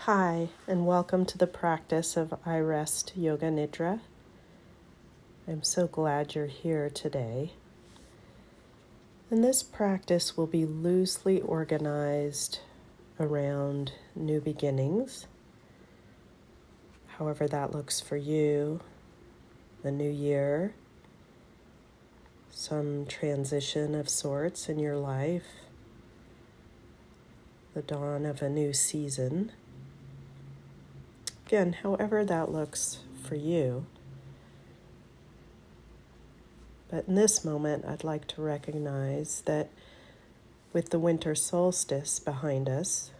Hi, and welcome to the practice of iRest Yoga Nidra. I'm so glad you're here today. And this practice will be loosely organized around new beginnings, however that looks for you, the new year, some transition of sorts in your life, the dawn of a new season. Again, however that looks for you. But in this moment, I'd like to recognize that with the winter solstice behind us,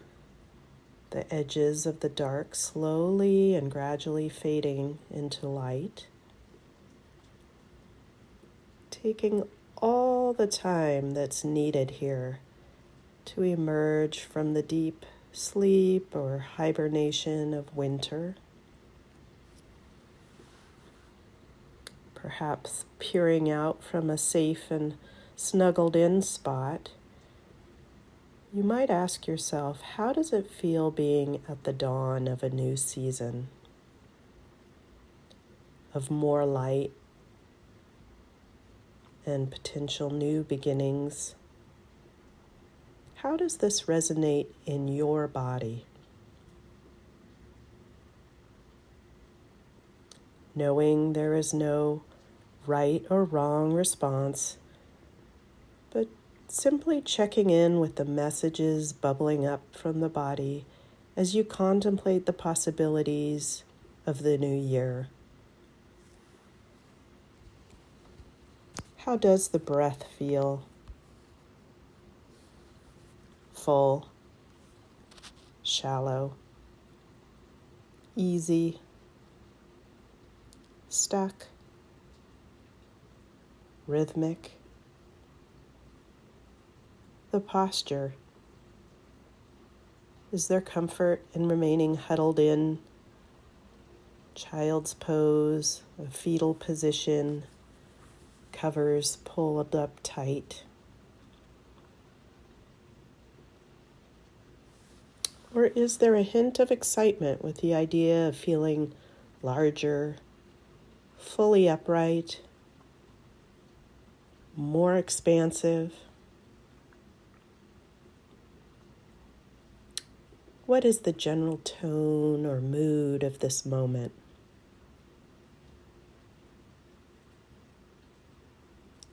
the edges of the dark slowly and gradually fading into light, taking all the time that's needed here to emerge from the deep sleep or hibernation of winter. Perhaps peering out from a safe and snuggled-in spot, you might ask yourself, how does it feel being at the dawn of a new season, of more light and potential new beginnings? How does this resonate in your body? Knowing there is no right or wrong response, but simply checking in with the messages bubbling up from the body as you contemplate the possibilities of the new year. How does the breath feel? Full, shallow, easy, stuck, rhythmic. The posture. Is there comfort in remaining huddled in? Child's pose, a fetal position, covers pulled up tight. Or is there a hint of excitement with the idea of feeling larger, fully upright, more expansive? What is the general tone or mood of this moment?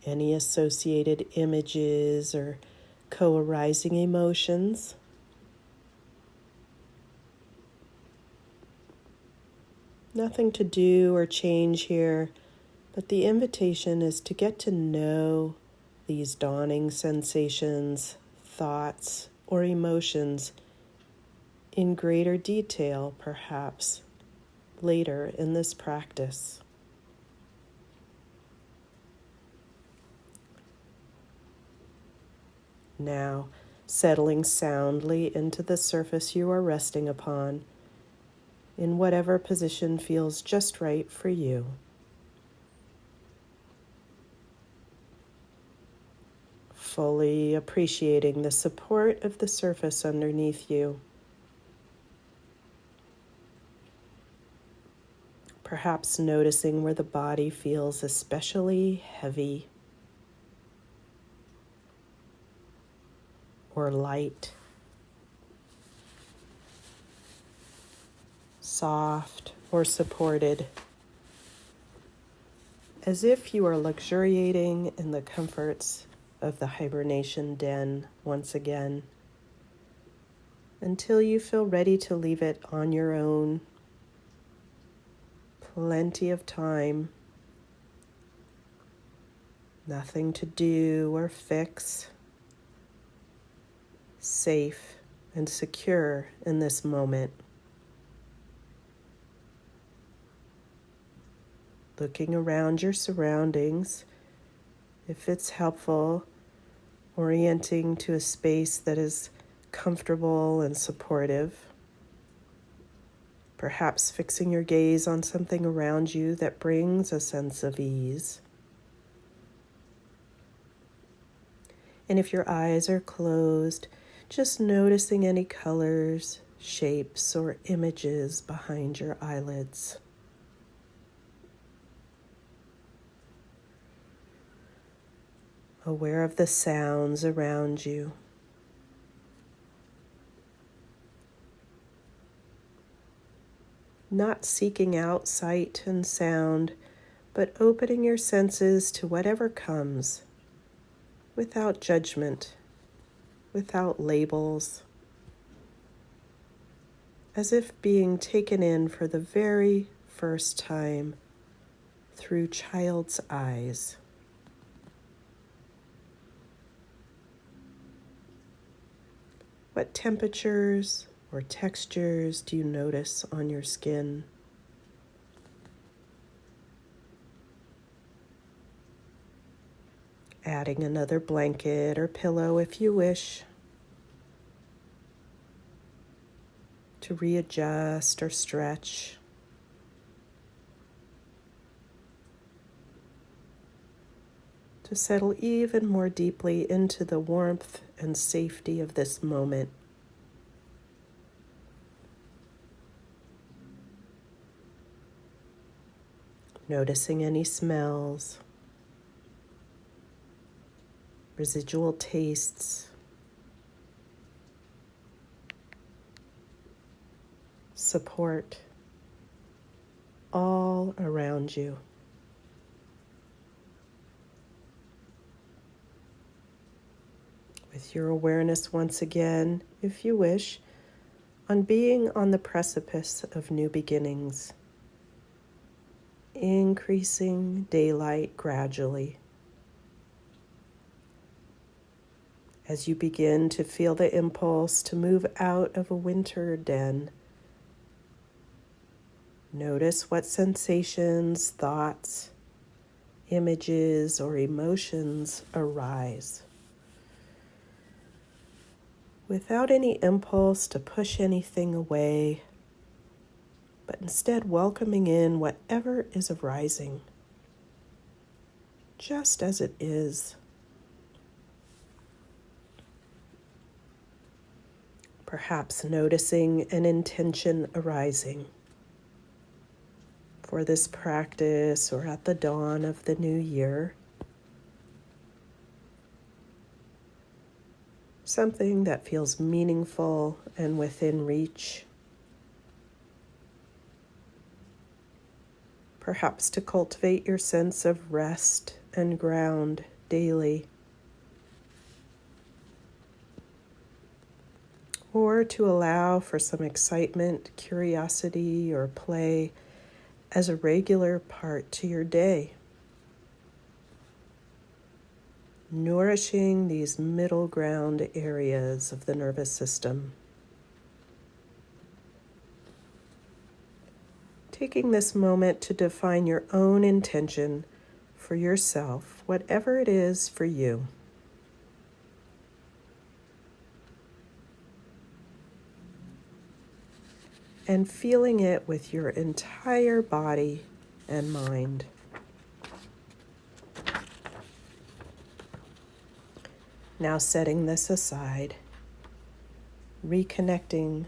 Any associated images or co-arising emotions? Nothing to do or change here, but the invitation is to get to know these dawning sensations, thoughts, or emotions in greater detail, perhaps, later in this practice. Now, settling soundly into the surface you are resting upon, in whatever position feels just right for you. Fully appreciating the support of the surface underneath you. Perhaps noticing where the body feels especially heavy or light, soft or supported, as if you are luxuriating in the comforts of the hibernation den once again, until you feel ready to leave it on your own. Plenty of time, nothing to do or fix, safe and secure in this moment. Looking around your surroundings, if it's helpful, orienting to a space that is comfortable and supportive. Perhaps fixing your gaze on something around you that brings a sense of ease. And if your eyes are closed, just noticing any colors, shapes or images behind your eyelids. Aware of the sounds around you. Not seeking out sight and sound, but opening your senses to whatever comes, without judgment, without labels, as if being taken in for the very first time through child's eyes. What temperatures or textures do you notice on your skin? Adding another blanket or pillow if you wish to readjust or stretch. To settle even more deeply into the warmth and safety of this moment. Noticing any smells, residual tastes, support all around you. With your awareness once again, if you wish, on being on the precipice of new beginnings, increasing daylight gradually. As you begin to feel the impulse to move out of a winter den, notice what sensations, thoughts, images, or emotions arise. Without any impulse to push anything away, but instead welcoming in whatever is arising, just as it is. Perhaps noticing an intention arising for this practice or at the dawn of the new year. Something that feels meaningful and within reach. Perhaps to cultivate your sense of rest and ground daily. Or to allow for some excitement, curiosity, or play as a regular part to your day. Nourishing these middle ground areas of the nervous system. Taking this moment to define your own intention for yourself, whatever it is for you. And feeling it with your entire body and mind. Now setting this aside, reconnecting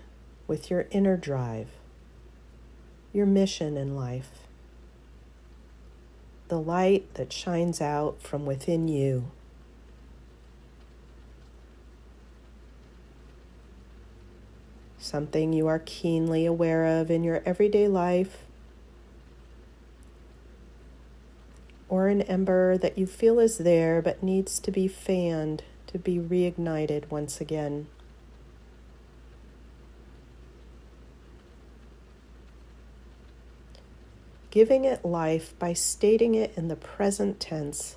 with your inner drive, your mission in life, the light that shines out from within you. Something you are keenly aware of in your everyday life, or an ember that you feel is there but needs to be fanned to be reignited once again. Giving it life by stating it in the present tense,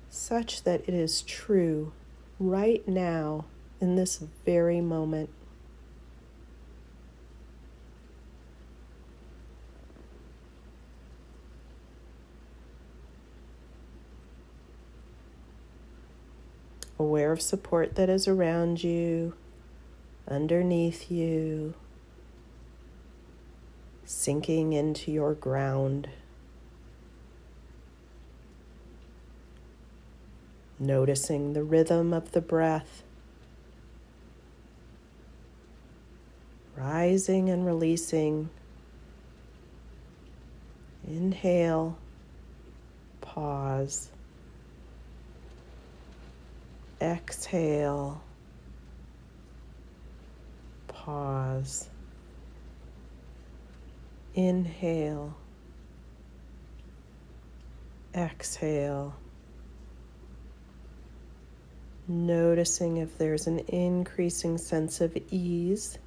such that it is true right now in this very moment. Aware of support that is around you, underneath you, sinking into your ground. Noticing the rhythm of the breath. rising and releasing. Inhale, pause. Exhale, pause. Inhale, exhale. Noticing if there's an increasing sense of ease,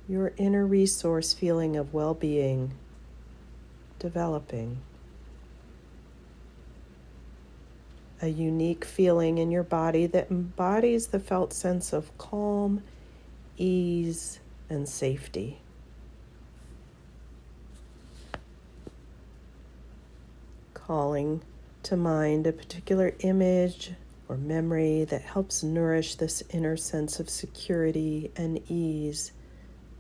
your inner resource feeling of well-being developing. A unique feeling in your body that embodies the felt sense of calm, ease, and safety. Calling to mind a particular image or memory that helps nourish this inner sense of security and ease,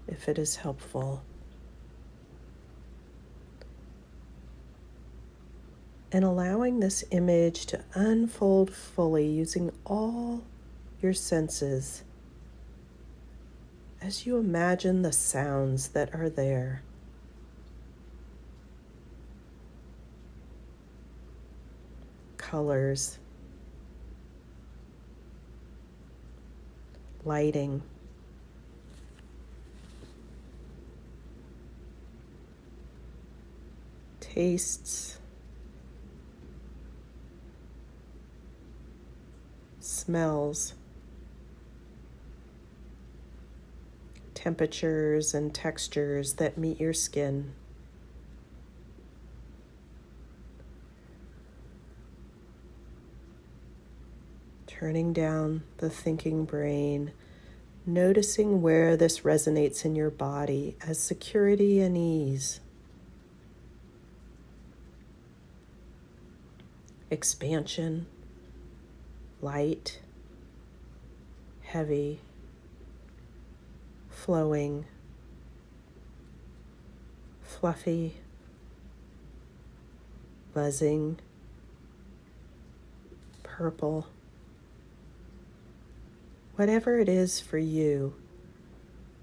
if it is helpful. And allowing this image to unfold fully using all your senses as you imagine the sounds that are there. Colors, lighting, tastes, smells, temperatures and textures that meet your skin. Turning down the thinking brain, noticing where this resonates in your body as security and ease. Expansion, light, heavy, flowing, fluffy, buzzing, purple. Whatever it is for you,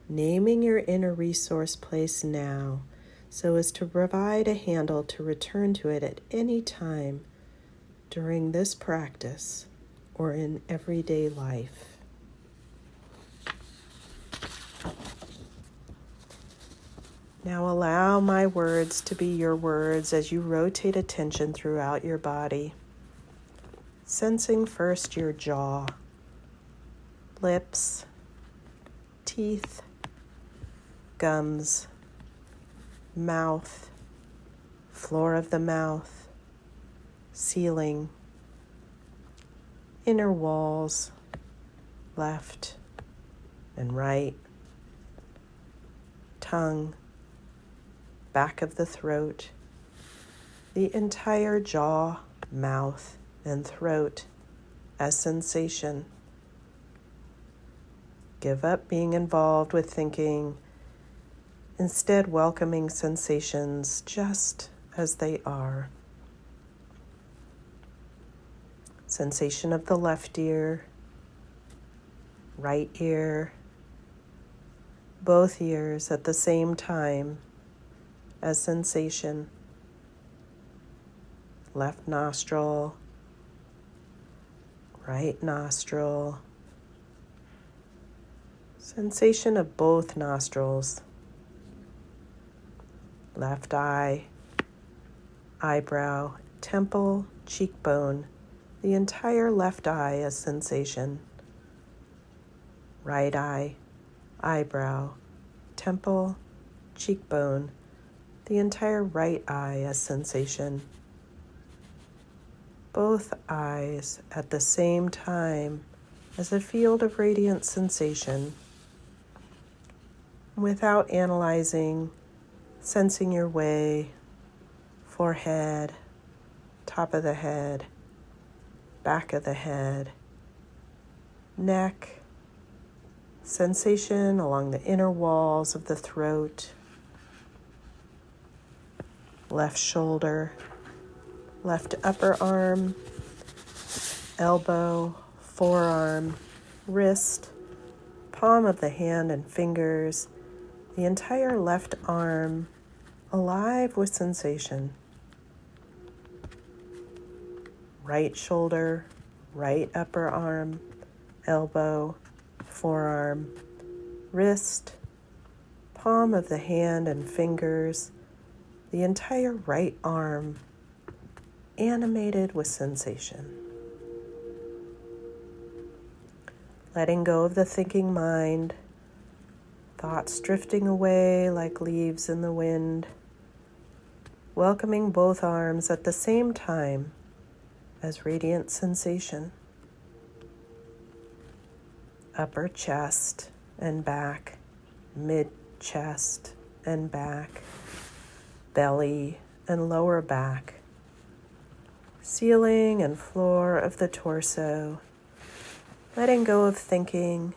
naming your inner resource place now so as to provide a handle to return to it at any time during this practice or in everyday life. Now allow my words to be your words as you rotate attention throughout your body, sensing first your jaw, lips, teeth, gums, mouth, floor of the mouth, ceiling, inner walls, left and right, tongue, back of the throat, the entire jaw, mouth, and throat as sensation. Give up being involved with thinking, instead welcoming sensations just as they are. Sensation of the left ear, right ear, both ears at the same time as sensation. Left nostril, right nostril. Sensation of both nostrils. Left eye, eyebrow, temple, cheekbone, the entire left eye as sensation. Right eye, eyebrow, temple, cheekbone, the entire right eye as sensation. Both eyes at the same time as a field of radiant sensation. Without analyzing, sensing your way, forehead, top of the head, back of the head, neck, sensation along the inner walls of the throat, left shoulder, left upper arm, elbow, forearm, wrist, palm of the hand and fingers, the entire left arm alive with sensation. Right shoulder, right upper arm, elbow, forearm, wrist, palm of the hand and fingers, the entire right arm animated with sensation. Letting go of the thinking mind, thoughts drifting away like leaves in the wind, welcoming both arms at the same time as radiant sensation. Upper chest and back, mid-chest and back, belly and lower back, ceiling and floor of the torso, letting go of thinking,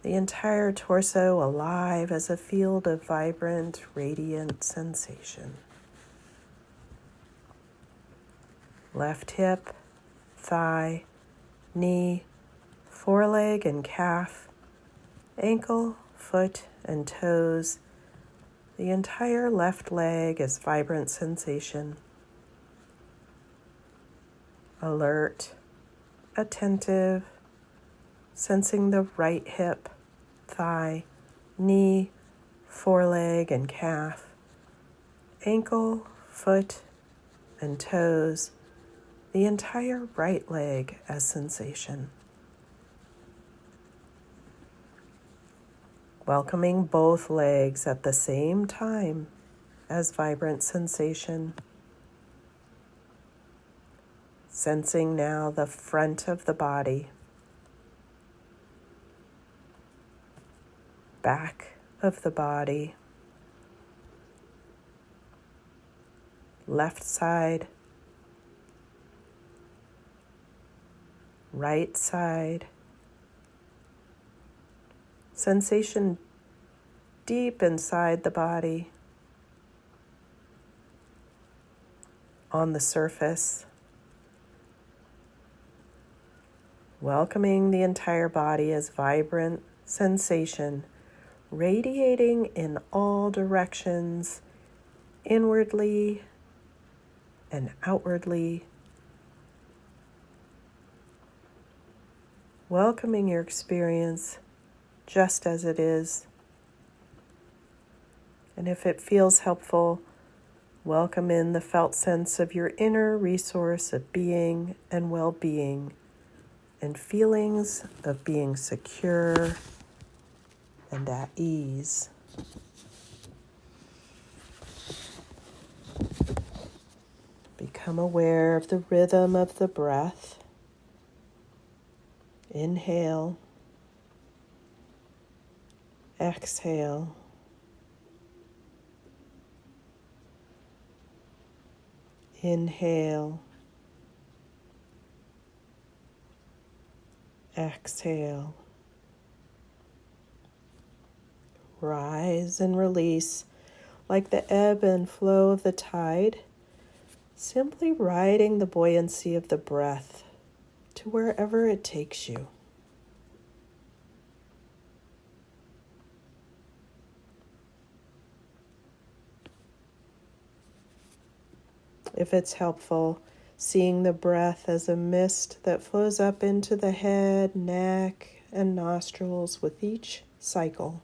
the entire torso alive as a field of vibrant, radiant sensation. Left hip, thigh, knee, foreleg and calf, ankle, foot, and toes, the entire left leg as vibrant sensation. Alert, attentive, sensing the right hip, thigh, knee, foreleg and calf, ankle, foot, and toes, the entire right leg as sensation. Welcoming both legs at the same time as vibrant sensation. Sensing now the front of the body, back of the body, left side, right side, sensation deep inside the body, on the surface, welcoming the entire body as vibrant sensation, radiating in all directions, inwardly and outwardly, welcoming your experience just as it is. And if it feels helpful, welcome in the felt sense of your inner resource of being and well-being, and feelings of being secure and at ease. Become aware of the rhythm of the breath. Inhale. Exhale. Inhale. Exhale. Rise and release like the ebb and flow of the tide, simply riding the buoyancy of the breath to wherever it takes you. If it's helpful, seeing the breath as a mist that flows up into the head, neck, and nostrils with each cycle.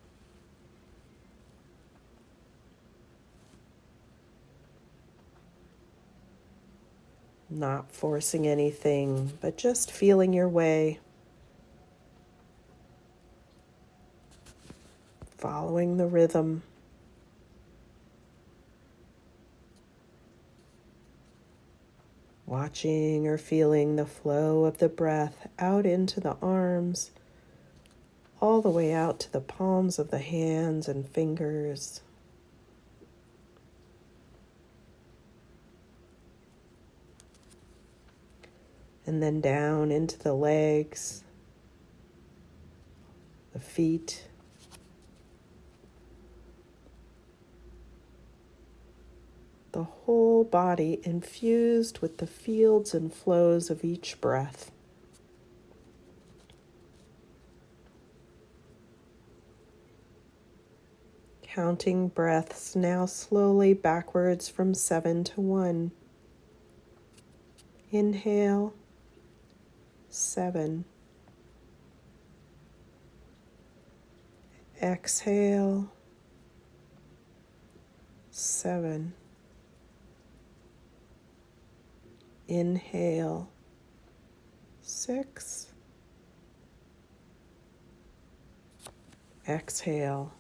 Not forcing anything, but just feeling your way. Following the rhythm. Watching or feeling the flow of the breath out into the arms, all the way out to the palms of the hands and fingers. And then down into the legs, the feet, the whole body infused with the fields and flows of each breath. Counting breaths now slowly backwards from 7 to 1. Inhale, 7. Exhale, 7. Inhale, 6. Exhale,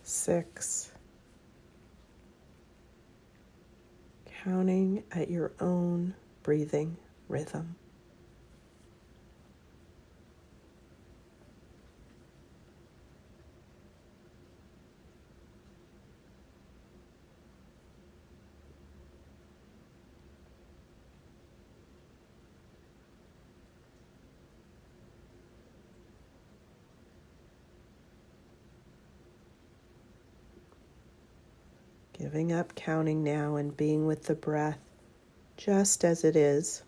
6. Counting at your own breathing rhythm. Giving up counting now and being with the breath just as it is.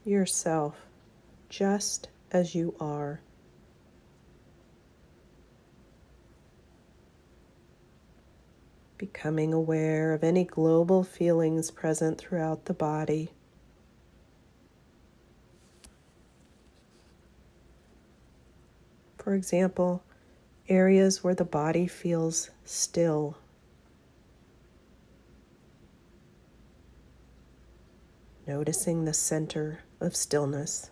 Yourself just as you are. Becoming aware of any global feelings present throughout the body. For example, areas where the body feels still. Noticing the center of stillness.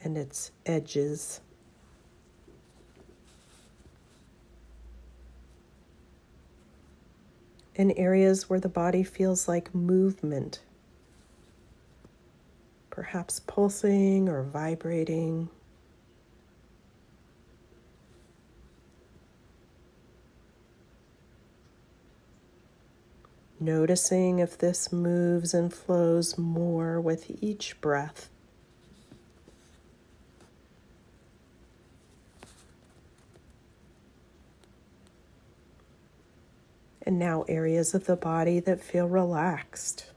And its edges. In areas where the body feels like movement, perhaps pulsing or vibrating. Noticing if this moves and flows more with each breath. And now areas of the body that feel relaxed.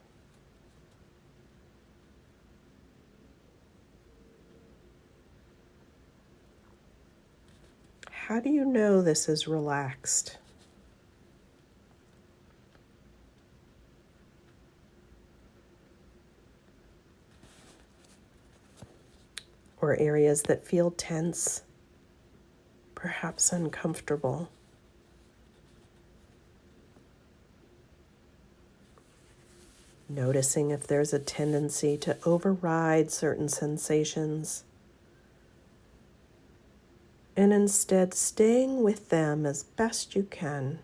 How do you know this is relaxed? Or areas that feel tense, perhaps uncomfortable. Noticing if there's a tendency to override certain sensations, and instead staying with them as best you can,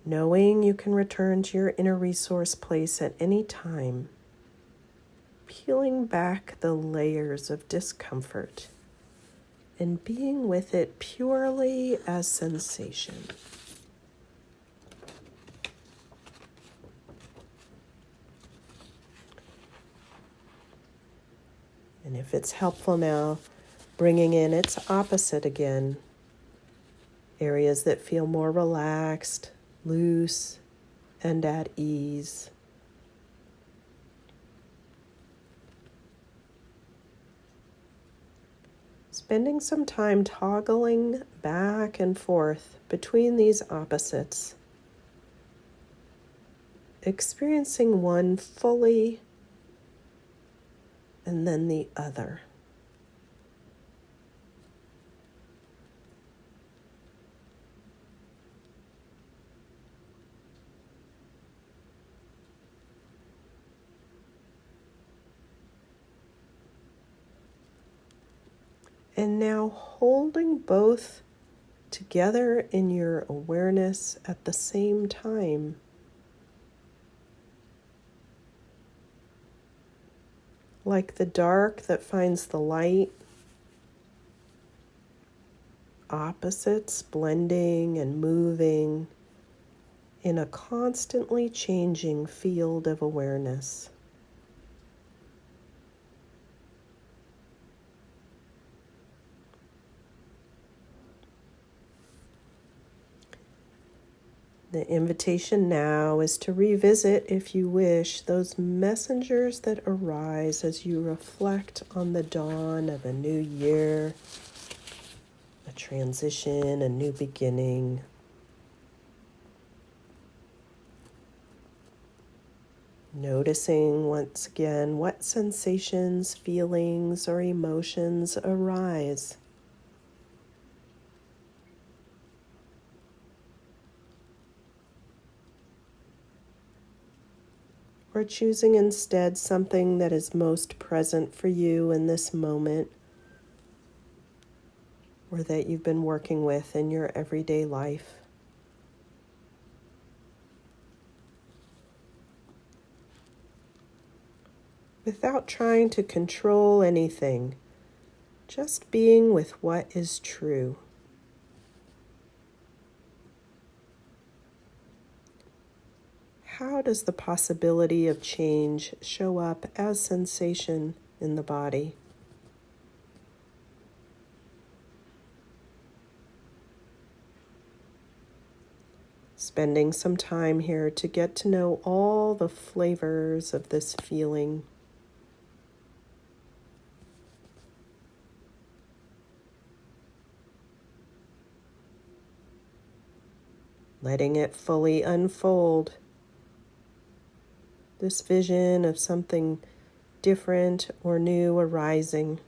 knowing you can return to your inner resource place at any time, peeling back the layers of discomfort and being with it purely as sensation. And if it's helpful now, bringing in its opposite again. Areas that feel more relaxed, loose, and at ease. Spending some time toggling back and forth between these opposites. Experiencing one fully and then the other. And now holding both together in your awareness at the same time. Like the dark that finds the light, opposites blending and moving in a constantly changing field of awareness. The invitation now is to revisit, if you wish, those messengers that arise as you reflect on the dawn of a new year, a transition, a new beginning. Noticing once again what sensations, feelings, or emotions arise. Or choosing instead something that is most present for you in this moment, or that you've been working with in your everyday life. Without trying to control anything, just being with what is true. How does the possibility of change show up as sensation in the body? Spending some time here to get to know all the flavors of this feeling. Letting it fully unfold. This vision of something different or new arising.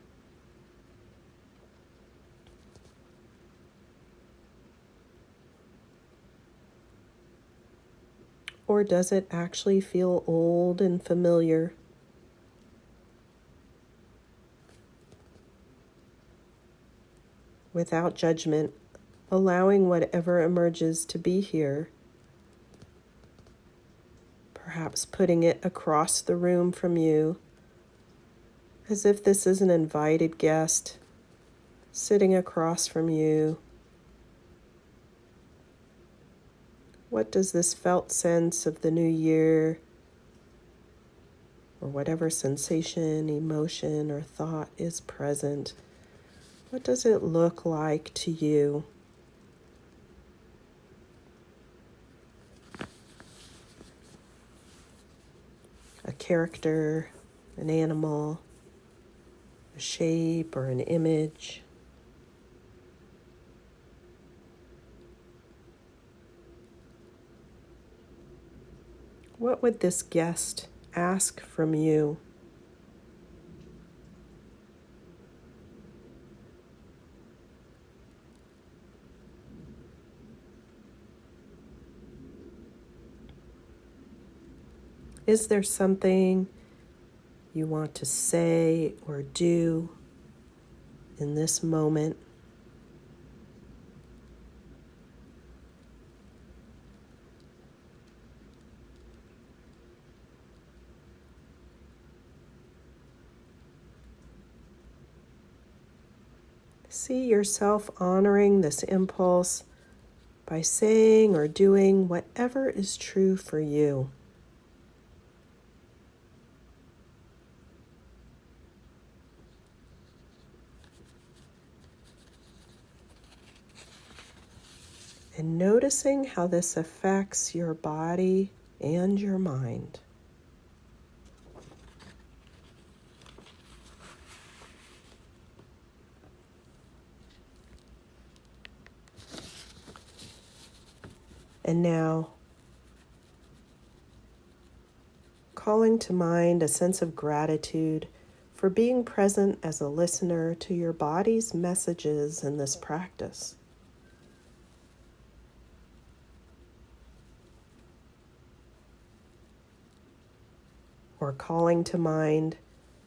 Or does it actually feel old and familiar? Without judgment, allowing whatever emerges to be here. Perhaps putting it across the room from you, as if this is an invited guest sitting across from you. What does this felt sense of the new year, or whatever sensation, emotion, or thought is present, what does it look like to you? A character, an animal, a shape, or an image. What would this guest ask from you? Is there something you want to say or do in this moment? See yourself honoring this impulse by saying or doing whatever is true for you. And noticing how this affects your body and your mind. And now, calling to mind a sense of gratitude for being present as a listener to your body's messages in this practice. Or calling to mind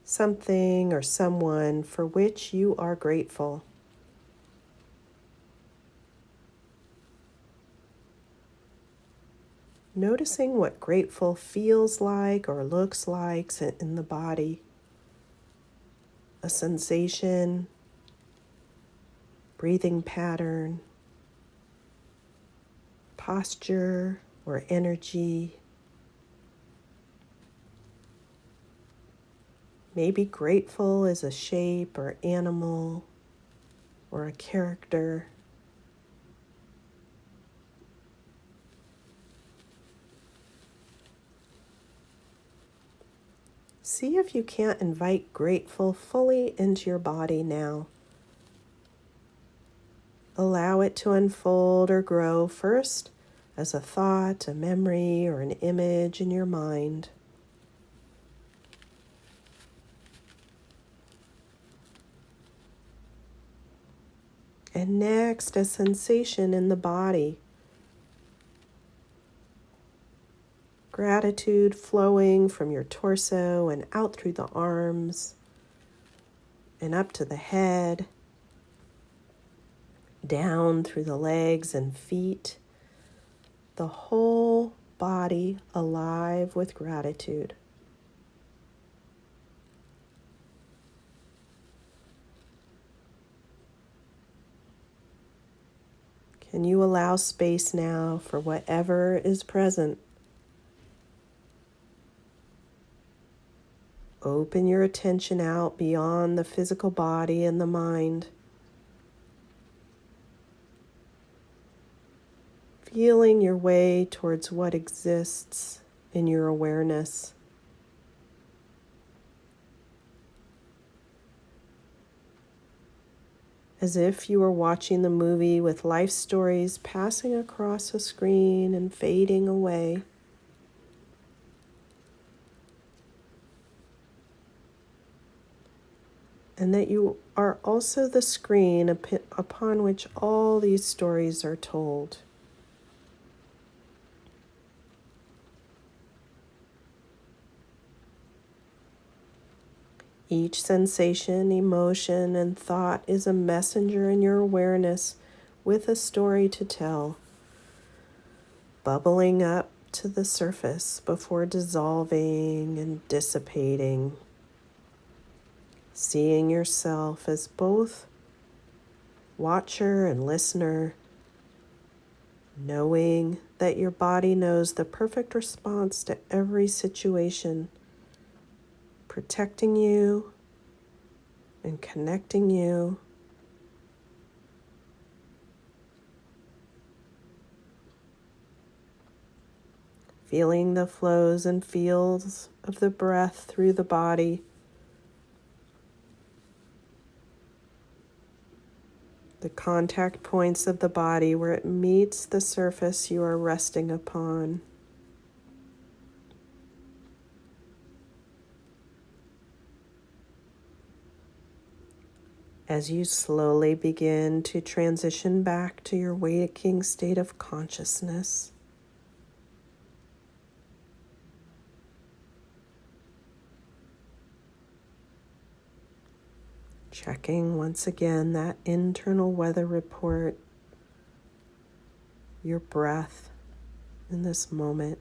something or someone for which you are grateful. Noticing what grateful feels like or looks like in the body. A sensation, breathing pattern, posture or energy. Maybe grateful is a shape or animal or a character. See if you can't invite grateful fully into your body now. Allow it to unfold or grow first as a thought, a memory, or an image in your mind. And next, a sensation in the body. Gratitude flowing from your torso and out through the arms and up to the head, down through the legs and feet, the whole body alive with gratitude. Can you allow space now for whatever is present? Open your attention out beyond the physical body and the mind. Feeling your way towards what exists in your awareness. As if you were watching the movie with life stories passing across a screen and fading away. And that you are also the screen upon which all these stories are told. Each sensation, emotion, and thought is a messenger in your awareness with a story to tell, bubbling up to the surface before dissolving and dissipating. Seeing yourself as both watcher and listener, knowing that your body knows the perfect response to every situation, protecting you and connecting you. Feeling the flows and feels of the breath through the body. The contact points of the body where it meets the surface you are resting upon. As you slowly begin to transition back to your waking state of consciousness, checking once again that internal weather report, your breath in this moment,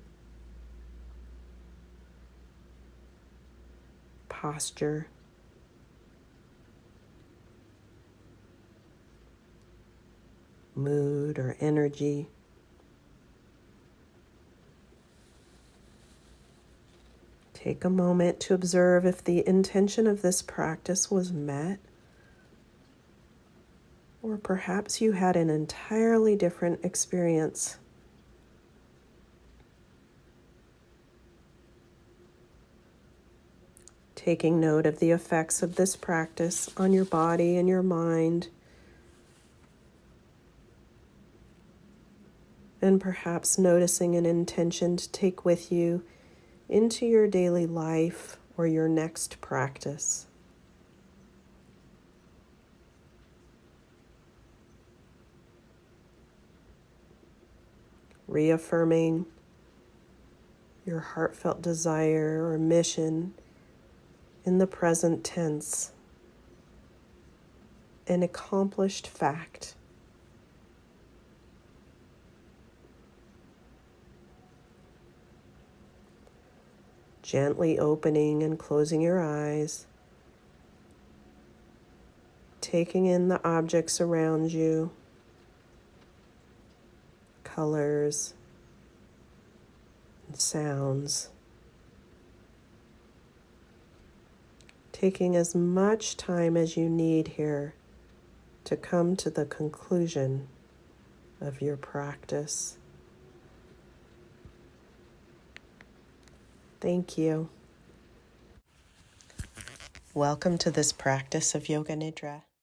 posture, mood or energy. Take a moment to observe if the intention of this practice was met, or perhaps you had an entirely different experience. Taking note of the effects of this practice on your body and your mind, and perhaps noticing an intention to take with you into your daily life or your next practice. Reaffirming your heartfelt desire or mission in the present tense, an accomplished fact. Gently opening and closing your eyes, taking in the objects around you, colors and sounds, taking as much time as you need here to come to the conclusion of your practice. Thank you. Welcome to this practice of Yoga Nidra.